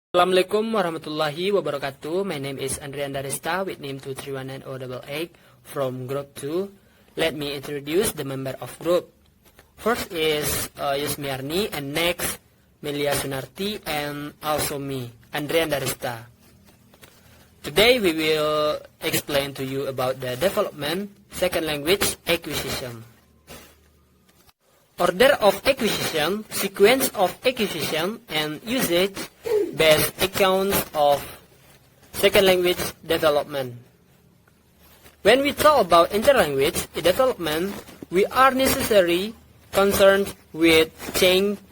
Assalamualaikum warahmatullahi wabarakatuh. My name is Resta with name 2319088 from group 2. Let me introduce the member of group. First is Yusmiarni, and next Melia Sunarti, and also me, Resta. Today we will explain to you about the development second language acquisition. Order of acquisition, sequence of acquisition, and usage-based accounts of second language development. When we talk about interlanguage development, we are necessarily concerned with change,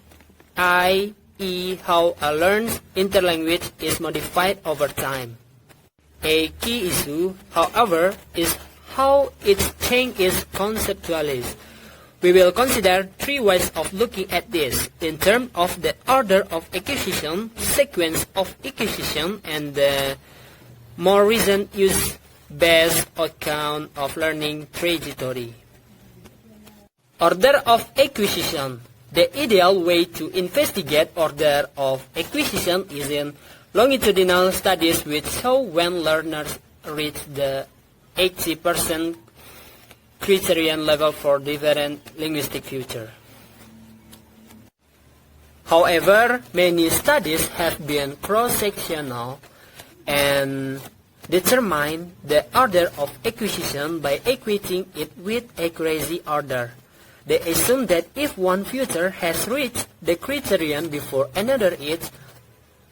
i.e. how a learned interlanguage is modified over time. A key issue, however, is how its change is conceptualized. We will consider three ways of looking at this in terms of the order of acquisition, sequence of acquisition, and the more recent use-based account of learning trajectory. Order of acquisition. The ideal way to investigate order of acquisition is in longitudinal studies which show when learners reach the 80% criterion level for different linguistic features. However, many studies have been cross-sectional and determine the order of acquisition by equating it with accuracy order. They assume that if one feature has reached the criterion before another, it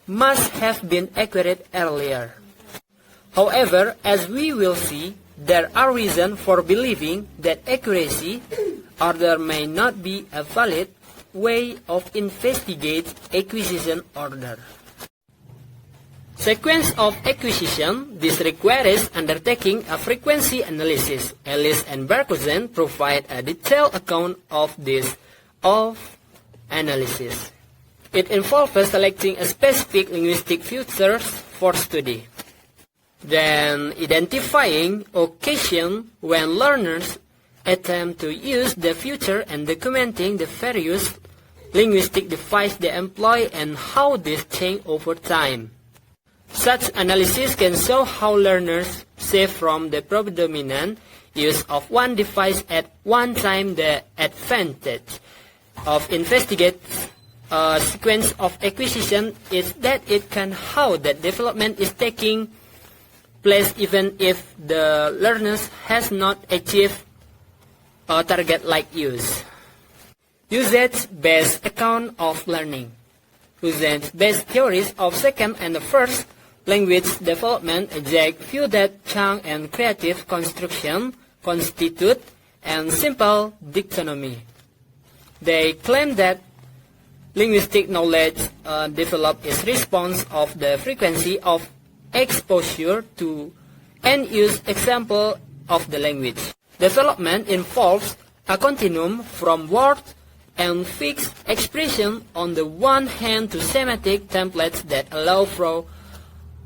must have been accurate earlier. However, as we will see, there are reasons for believing that accuracy order may not be a valid way of investigate acquisition order. Sequence of acquisition. This requires undertaking a frequency analysis. Ellis and Berkusen provide a detailed account of this analysis. It involves selecting a specific linguistic features for study, then identifying occasion when learners attempt to use the feature and documenting the various linguistic devices they employ and how this change over time. Such analysis can show how learners shift from the predominant use of one device at one time. The advantage of investigate a sequence of acquisition is that it can how that development is taking place even if the learners has not achieved a target-like use. Usage-based account of learning. Usage-based theories of second and first language development exact view that chunk and creative construction constitute a simple dichotomy. They claim that linguistic knowledge developed is response of the frequency of exposure to end-use example of the language. Development involves a continuum from word and fixed expression on the one hand to semantic templates that allow for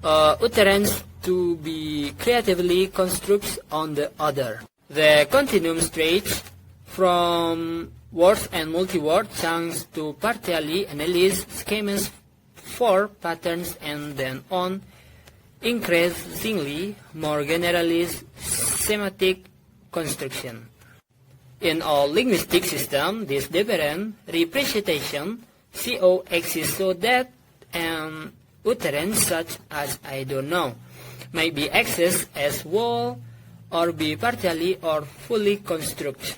utterance to be creatively constructed on the other. The continuum stretches from words and multi-word chunks to partially analyze schemas for patterns and then on increasingly more generalized semantic construction. In all linguistic systems, this different representation CO exists so that an utterance such as I don't know may be accessed as whole or be partially or fully constructed.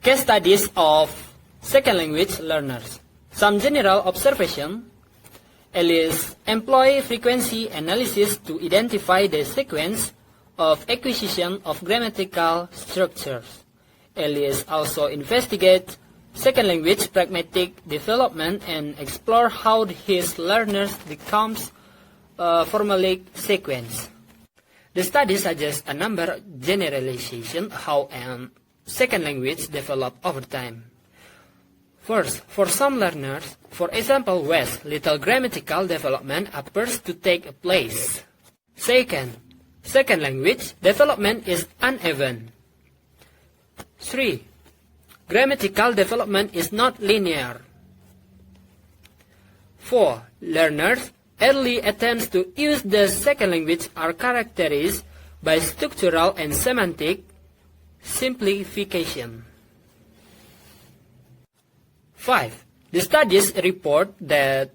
Case studies of second language learners. Some general observation. Ellis employ frequency analysis to identify the sequence of acquisition of grammatical structures. Ellis also investigate second language pragmatic development and explore how his learners becomes formulaic sequence. The study suggests a number of generalizations how a second language develop over time. First, for some learners, for example, West, little grammatical development appears to take place. Second, second language development is uneven. 3. Grammatical development is not linear. 4. Learners Early attempts to use the second language are characterized by structural and semantic simplification. 5. The studies report that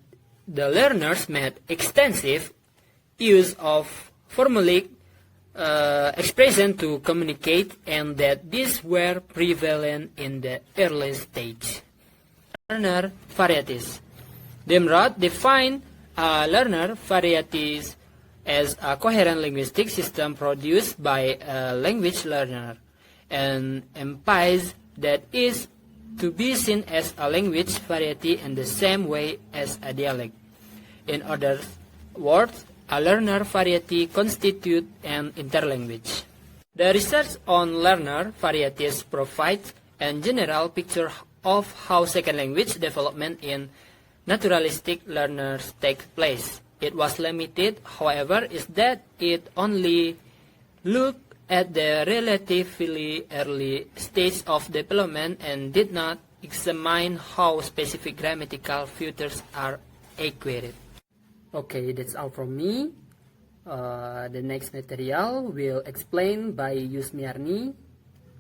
the learners made extensive use of formulaic expression to communicate, and that these were prevalent in the early stage. Learner varieties. Demroth defined learner varieties as a coherent linguistic system produced by a language learner, and implies that is to be seen as a language variety in the same way as a dialect. In other words, a learner variety constitutes an interlanguage. The research on learner varieties provides a general picture of how second language development in naturalistic learners takes place. It was limited, however, is that it only looked at the relatively early stage of development and did not examine how specific grammatical features are acquired. Okay, that's all from me. The next material will explained by Yusmiarni.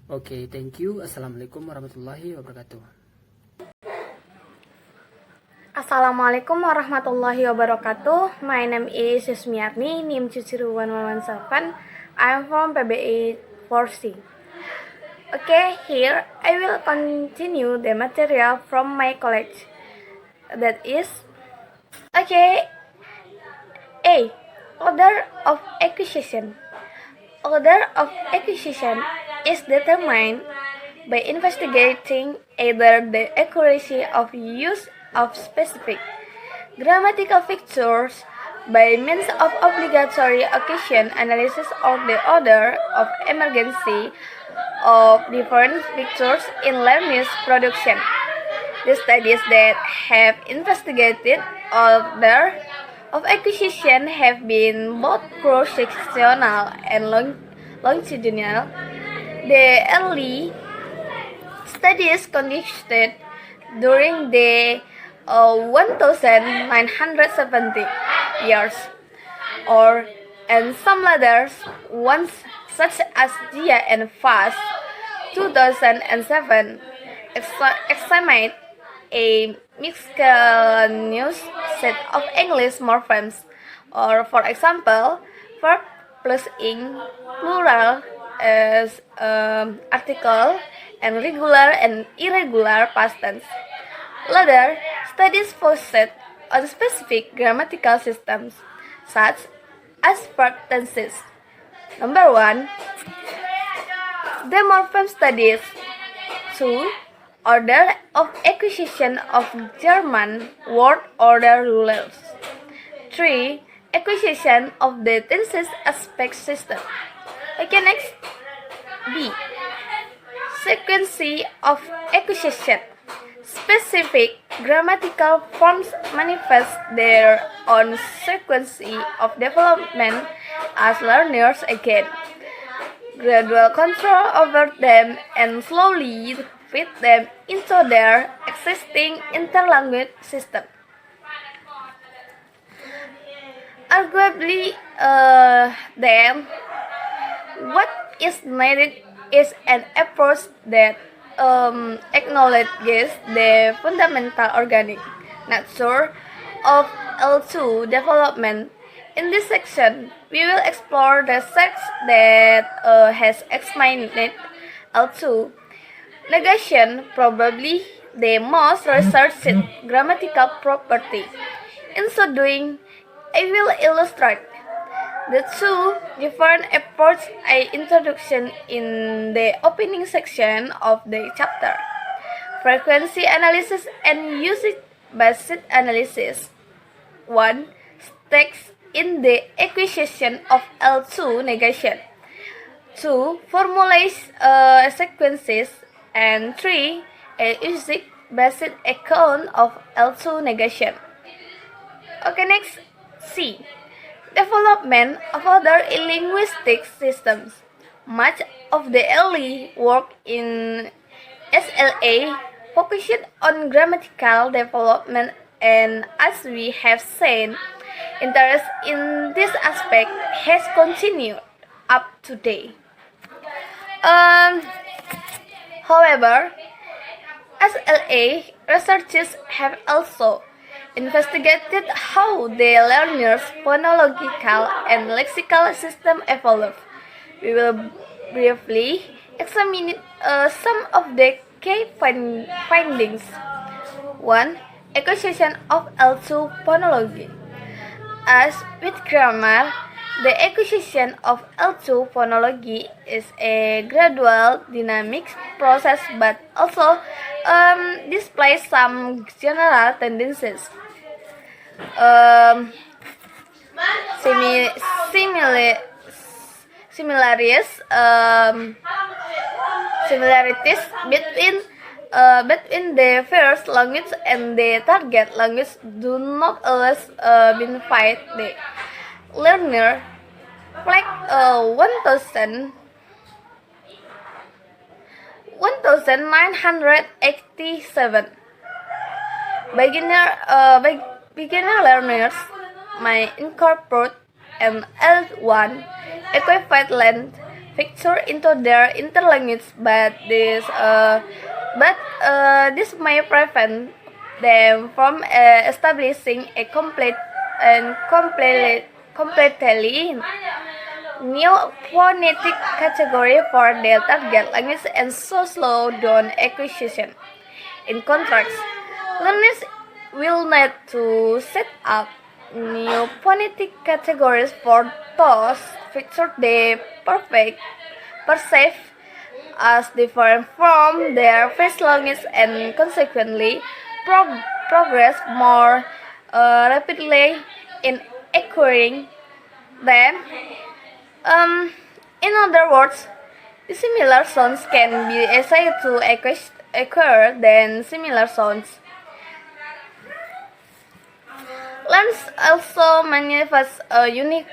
Okay, thank you. Assalamualaikum warahmatullahi wabarakatuh. Assalamualaikum warahmatullahi wabarakatuh. My name is Yusmiarni, NIM 20117. I am from PBI 4C. Okay, here I will continue the material from my college. That is, okay, A. Order of acquisition. Order of acquisition is determined by investigating either the accuracy of use of specific grammatical features by means of obligatory occasion analysis or the order of emergency of different features in learners' production. The studies that have investigated order of acquisition have been both cross-sectional and longitudinal. The early studies conducted during the 1970 years, and some later ones such as Dia and Fast 2007 examined a miscellaneous set of English morphemes, or for example, verb plus ing, plural as article, and regular and irregular past tense. Later, studies focused on specific grammatical systems, such as verb tenses. Number 1. The morpheme studies. 2. Order of acquisition of German word order rules. 3. Acquisition of the tenses aspect system. Okay, next. B. Sequence of acquisition. Specific grammatical forms manifest their own sequence of development as learners gain gradual control over them and slowly fit them into their existing interlanguage system. Arguably, then, what is needed is an approach that acknowledges the fundamental organic nature of L2 development. In this section, we will explore the sex that has explained L2 negation, probably the most researched grammatical property. In so doing, I will illustrate the two different approaches I introduced in the opening section of the chapter: frequency analysis and usage-based analysis. 1. Stakes in the acquisition of L2 negation. 2. Formulates sequences. And 3. A usage-based account of L2 negation. Okay, next. C. Development of other linguistic systems. Much of the early work in SLA focused on grammatical development, and as we have seen, Interest in this aspect has continued up to date. However, SLA researchers have also investigated how the learner's phonological and lexical system evolve. We will briefly examine some of the key findings. 1. Acquisition of L2 phonology. As with grammar, the acquisition of L2 phonology is a gradual, dynamic process but also displays some general tendencies. Similarities between the first language and the target language do not always benefit the learner. Like 1987 beginner learners may incorporate an L1 equivalent feature into their interlanguage, but this may prevent them from establishing a completely new phonetic category for their target language and so slow down acquisition. In contrast, learners will need to set up new phonetic categories for those features they perceive as different from their first language and consequently progress more rapidly in acquiring them. In other words, dissimilar sounds can be easier to acquire than similar sounds. Learners also manifest a unique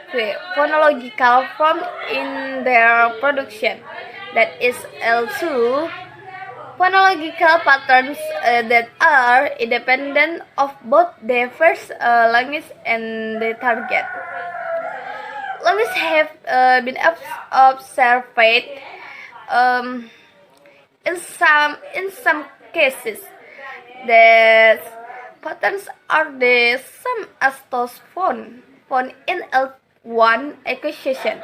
phonological form in their production, that is L2 phonological patterns that are independent of both the first language and the target. Languages have been observed in some cases that patterns are the same as those found in L1 acquisition.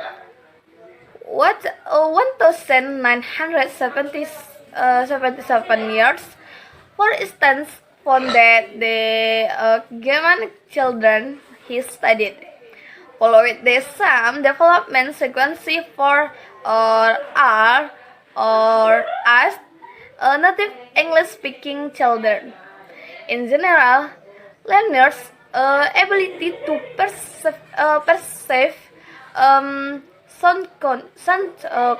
1977 years, for instance, found that the German children he studied followed the same development sequence for R or as native English-speaking children. In general, learners' ability to perceive sound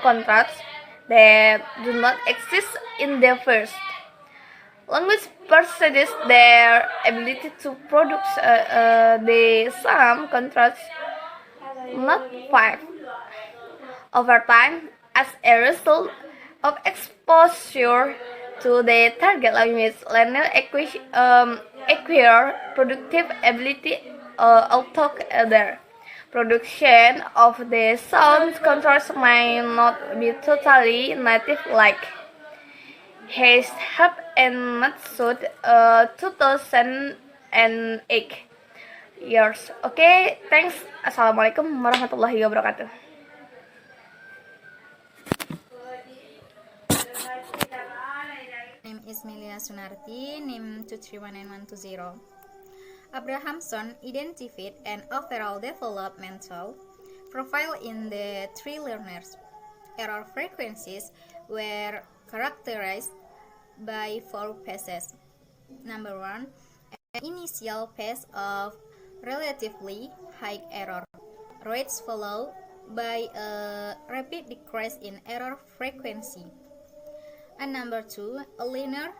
contrasts that do not exist in the first language precedes their ability to produce the same contrasts, not five. Over time, as a result of exposure to the target language, learners acquire productive ability altogether. Production of the sound contrast may not be totally native-like. Hayes, Hub, and Matsud, 2008 years. Okay, thanks. Assalamualaikum warahmatullahi wabarakatuh. Name is Melia Sunarti, NIM 2319120. Abrahamson identified an overall developmental profile in the three learners. Error frequencies were characterized by four phases. Number 1, an initial phase of relatively high error rates followed by a rapid decrease in error frequency. And number 2, a linear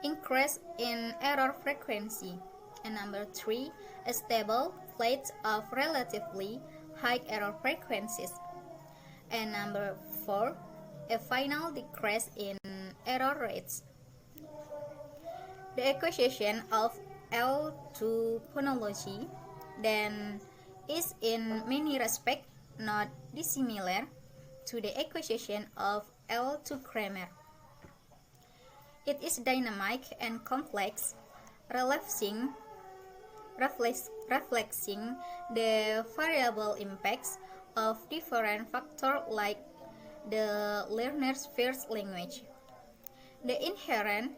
increase in error frequency. And number 3, a stable plate of relatively high error frequencies. And number 4, a final decrease in error rates. The acquisition of L2 phonology then is in many respects not dissimilar to the acquisition of L2 grammar. It is dynamic and complex, reflecting the variable impacts of different factors like the learner's first language, the inherent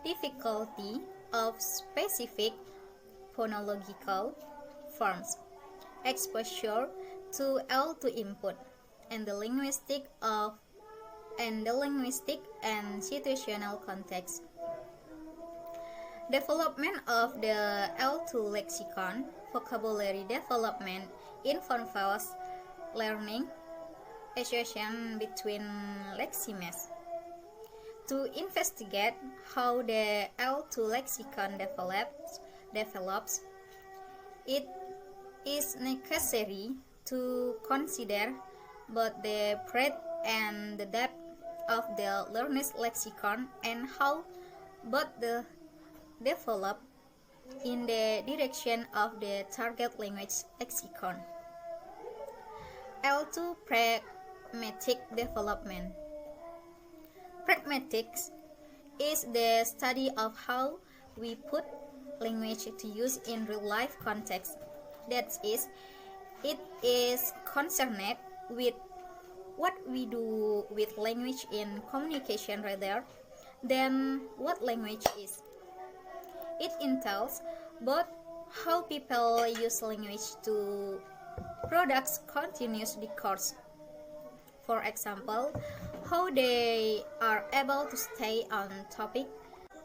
difficulty of specific phonological forms, exposure to L2 input, and the linguistic and situational context. Development of the L2 lexicon, vocabulary development involves learning association between leximes. To investigate how the L2 lexicon develops, it is necessary to consider both the breadth and the depth of the learner's lexicon and how both develop in the direction of the target language lexicon. L2 pragmatic development. Pragmatics is the study of how we put language to use in real-life context. That is, it is concerned with what we do with language in communication rather than what language is. It entails both how people use language to produce continuous discourse. For example, how they are able to stay on topic,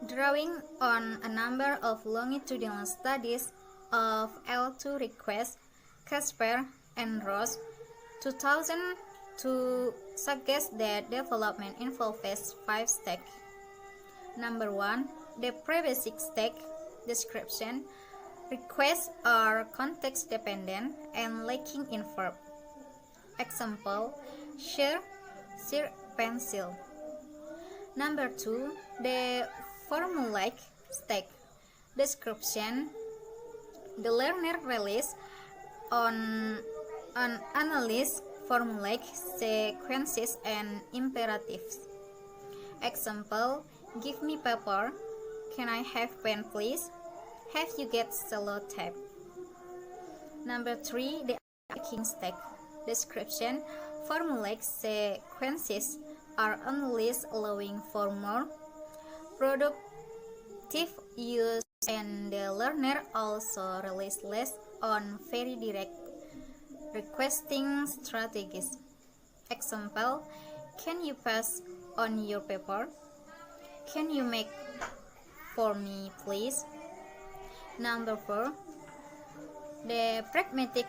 drawing on a number of longitudinal studies of L2 requests, Casper and Ross, 2000, to suggest that development involves 5 steps. Number 1, the pre-basic step, description. Requests are context dependent and lacking in verb. Example, share pencil. Number 2, the formulaic step, description. The learner relies on an analysis formulaic sequences and imperatives. Example, give me paper. Can I have pen please? Have you get cello tape? Number 3, the making step, description. Formulaic sequences are analyzed allowing for more productive use, and the learner also relies less on very direct requesting strategies. Example, can you pass on your paper? Can you make for me please? Number 4, the pragmatic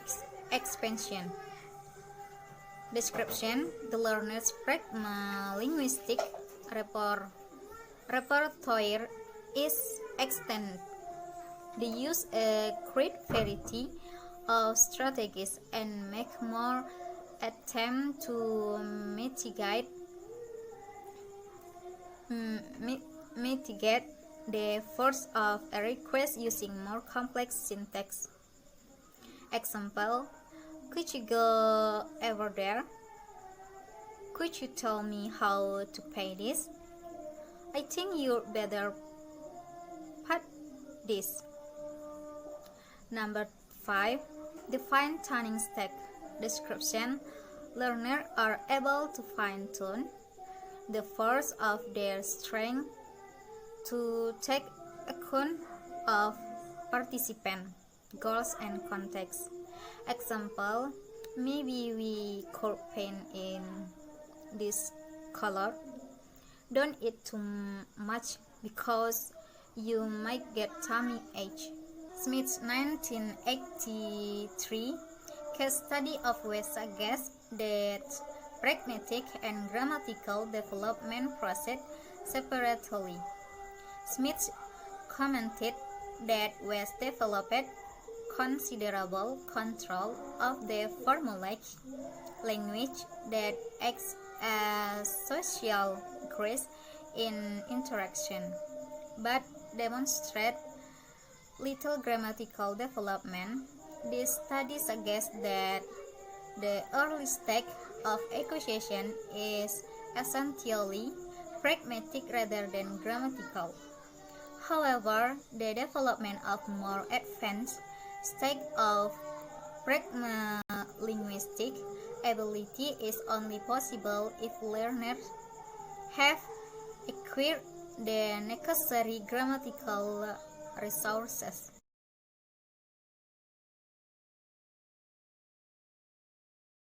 expansion. Description, the learner's linguistic repertoire is extended. They use a great variety of strategies and make more attempt to mitigate the force of a request using more complex syntax. Example, could you go over there? Could you tell me how to pay this? I think you'd better put this. Number 5, the fine-tuning step, description. Learners are able to fine-tune the force of their strength to take account of participant goals and context. Example, maybe we could paint in this color. Don't eat too much because you might get tummy ache. Smith's 1983 case study of West suggests that pragmatic and grammatical development proceed separately. Smith commented that West developed considerable control of the formulaic language that acts as social grace in interaction, but demonstrate little grammatical development This study suggests that the early stage of acquisition is essentially pragmatic rather than grammatical. However, the development of more advanced stage of linguistic ability is only possible if learners have acquired the necessary grammatical resources.